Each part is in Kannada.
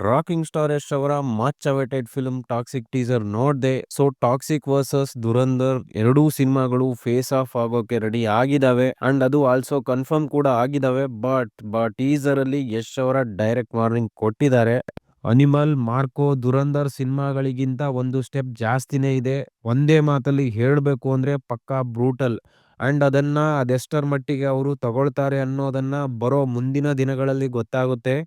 ರಾಕಿಂಗ್ ಸ್ಟಾರ್ ಯಶ್ ಅವರ much awaited film toxic teaser ನೋಡ್ದೆ. ಸೊ ಟಾಕ್ಸಿಕ್ ವರ್ಸಸ್ ದುರಂಧರ್ ಎರಡೂ ಸಿನಿಮಾಗಳು ಫೇಸ್ ಆಫ್ ಆಗೋಕೆ ರೆಡಿ ಆಗಿದಾವೆ ಅಂಡ್ ಅದು ಆಲ್ಸೋ ಕನ್ಫರ್ಮ್ ಕೂಡ ಆಗಿದಾವೆ. ಬಟ್ ಟೀಸರ್ ಅಲ್ಲಿ ಯಶ್ ಅವರ ಡೈರೆಕ್ಟ್ ವಾರ್ನಿಂಗ್ ಕೊಟ್ಟಿದ್ದಾರೆ. ಅನಿಮಲ್, ಮಾರ್ಕೋ, ದುರಂಧರ್ ಸಿನಿಮಾಗಳಿಗಿಂತ ಒಂದು ಸ್ಟೆಪ್ ಜಾಸ್ತಿನೇ ಇದೆ. ಒಂದೇ ಮಾತಲ್ಲಿ ಹೇಳಬೇಕು ಅಂದ್ರೆ ಪಕ್ಕಾ ಬ್ರೂಟಲ್. ಅಂಡ್ ಅದೆಷ್ಟರ ಮಟ್ಟಿಗೆ ಅವರು ತಗೊಳ್ತಾರೆ ಅನ್ನೋದನ್ನ ಬರೋ ಮುಂದಿನ ದಿನಗಳಲ್ಲಿ ಗೊತ್ತಾಗುತ್ತೆ.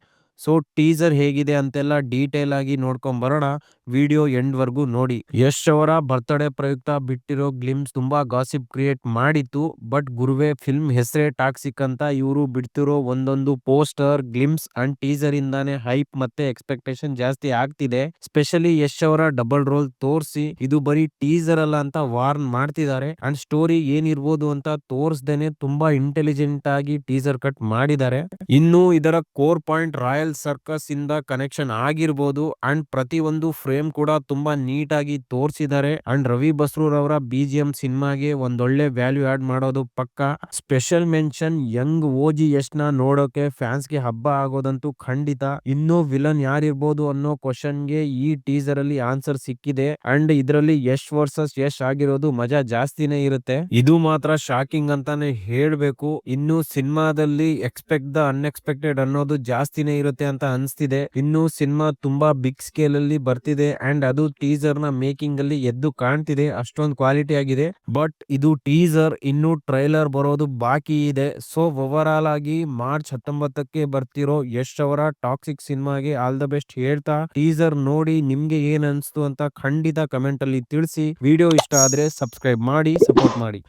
ಸೊ ಟೀಸರ್ ಹೇಗಿದೆ ಅಂತೆಲ್ಲ ಡೀಟೇಲ್ ಆಗಿ ನೋಡ್ಕೊಂಡ್ ಬರೋಣ. ವಿಡಿಯೋ ಎಂಡ್ ವರ್ಗೂ ನೋಡಿ. ಯಶ್ ಅವರ ಬರ್ತ್ಡೇ ಪ್ರಯುಕ್ತ ಬಿಟ್ಟಿರೋ ಗ್ಲಿಮ್ಸ್ ತುಂಬಾ ಗಾಸಿಪ್ ಕ್ರಿಯೇಟ್ ಮಾಡಿತ್ತು. ಬಟ್ ಗುರುವೆ, ಫಿಲ್ಮ್ ಹೆಸರೇ ಟಾಕ್ಸಿಕ್ ಅಂತ ಇವರು ಬಿಡ್ತಿರೋ ಒಂದೊಂದು ಪೋಸ್ಟರ್, ಗ್ಲಿಮ್ಸ್ ಅಂಡ್ ಟೀಸರ್ ಇಂದಾನೆ ಹೈಪ್ ಮತ್ತೆ ಎಕ್ಸ್ಪೆಕ್ಟೇಷನ್ ಜಾಸ್ತಿ ಆಗ್ತಿದೆ. ಸ್ಪೆಷಲಿ ಯಶ್ ಅವರ ಡಬಲ್ ರೋಲ್ ತೋರಿಸಿ ಇದು ಬರೀ ಟೀಸರ್ ಅಲ್ಲ ಅಂತ ವಾರ್ನ್ ಮಾಡ್ತಿದ್ದಾರೆ. ಅಂಡ್ ಸ್ಟೋರಿ ಏನಿರ್ಬೋದು ಅಂತ ತೋರಿಸ್ದೇನೆ ತುಂಬಾ ಇಂಟೆಲಿಜೆಂಟ್ ಆಗಿ ಟೀಸರ್ ಕಟ್ ಮಾಡಿದ್ದಾರೆ. ಇನ್ನು ಇದರ ಕೋರ್ ಪಾಯಿಂಟ್ ರಾಯಲ್ ಸರ್ಕಸ್ ಇಂದ ಕನೆಕ್ಷನ್ ಆಗಿರ್ಬೋದು. ಅಂಡ್ ಪ್ರತಿ ಒಂದು ಫ್ರೇಮ್ ಕೂಡ ತುಂಬಾ ನೀಟ್ ಆಗಿ ತೋರಿಸಿದ್ದಾರೆ. ಅಂಡ್ ರವಿ ಬಸ್ರೂರ್ ಅವರ BGM ಸಿನಿಮಾಗೆ ಒಂದೊಳ್ಳೆ ವ್ಯಾಲ್ಯೂ ಆಡ್ ಮಾಡೋದು ಪಕ್ಕ. ಸ್ಪೆಷಲ್ ಮೆನ್ಷನ್ ಯಂಗ್ ಓಜಿ ಯಶ್ ನ ನೋಡೋಕೆ ಫ್ಯಾನ್ಸ್ ಗೆ ಹಬ್ಬ ಆಗೋದಂತೂ ಖಂಡಿತ. ಇನ್ನು ವಿಲನ್ ಯಾರಿರ್ಬೋದು ಅನ್ನೋ ಕ್ವಶನ್ ಗೆ ಈ ಟೀಸರ್ ಅಲ್ಲಿ ಆನ್ಸರ್ ಸಿಕ್ಕಿದೆ. ಅಂಡ್ ಇದರಲ್ಲಿ ಯಶ್ ವರ್ಸಸ್ ಯಶ್ ಆಗಿರೋದು ಮಜಾ ಜಾಸ್ತಿನೇ ಇರುತ್ತೆ. ಇದು ಮಾತ್ರ ಶಾಕಿಂಗ್ ಅಂತಾನೆ ಹೇಳ್ಬೇಕು. ಇನ್ನು ಸಿನಿಮಾದಲ್ಲಿ ಎಕ್ಸ್ಪೆಕ್ಟ್ ದ ಅನ್ಎಕ್ಸ್ಪೆಕ್ಟೆಡ್ ಅನ್ನೋದು ಜಾಸ್ತಿನೇ ಇರುತ್ತೆ ಅಂತ ಅನ್ಸ್ತಿದೆ. ಇನ್ನು ಸಿನಿಮಾ ತುಂಬಾ ಬಿಗ್ ಸ್ಕೇಲ್ ಅಲ್ಲಿ ಬರ್ತಿದೆ. ಅಂಡ್ ಅದು ಟೀಸರ್ ನ ಮೇಕಿಂಗ್ ಅಲ್ಲಿ ಎದ್ದು ಕಾಣ್ತಿದೆ. ಅಷ್ಟೊಂದು ಕ್ವಾಲಿಟಿ ಆಗಿದೆ. ಬಟ್ ಇದು ಟೀಸರ್, ಇನ್ನು ಟ್ರೈಲರ್ ಬರೋದು ಬಾಕಿ ಇದೆ. ಸೊ ಓವರ್ ಆಲ್ ಆಗಿ ಮಾರ್ಚ್ 19ಕ್ಕೆ ಬರ್ತಿರೋ ಯಶ್ ಅವರ ಟಾಕ್ಸಿಕ್ ಸಿನಿಮಾಗೆ ಆಲ್ ದ ಬೆಸ್ಟ್ ಹೇಳ್ತಾ, ಟೀಸರ್ ನೋಡಿ ನಿಮ್ಗೆ ಏನ್ ಅನ್ಸ್ತು ಅಂತ ಖಂಡಿತ ಕಮೆಂಟ್ ಅಲ್ಲಿ ತಿಳಿಸಿ. ವಿಡಿಯೋ ಇಷ್ಟ ಆದ್ರೆ ಸಬ್ಸ್ಕ್ರೈಬ್ ಮಾಡಿ, ಸಪೋರ್ಟ್ ಮಾಡಿ.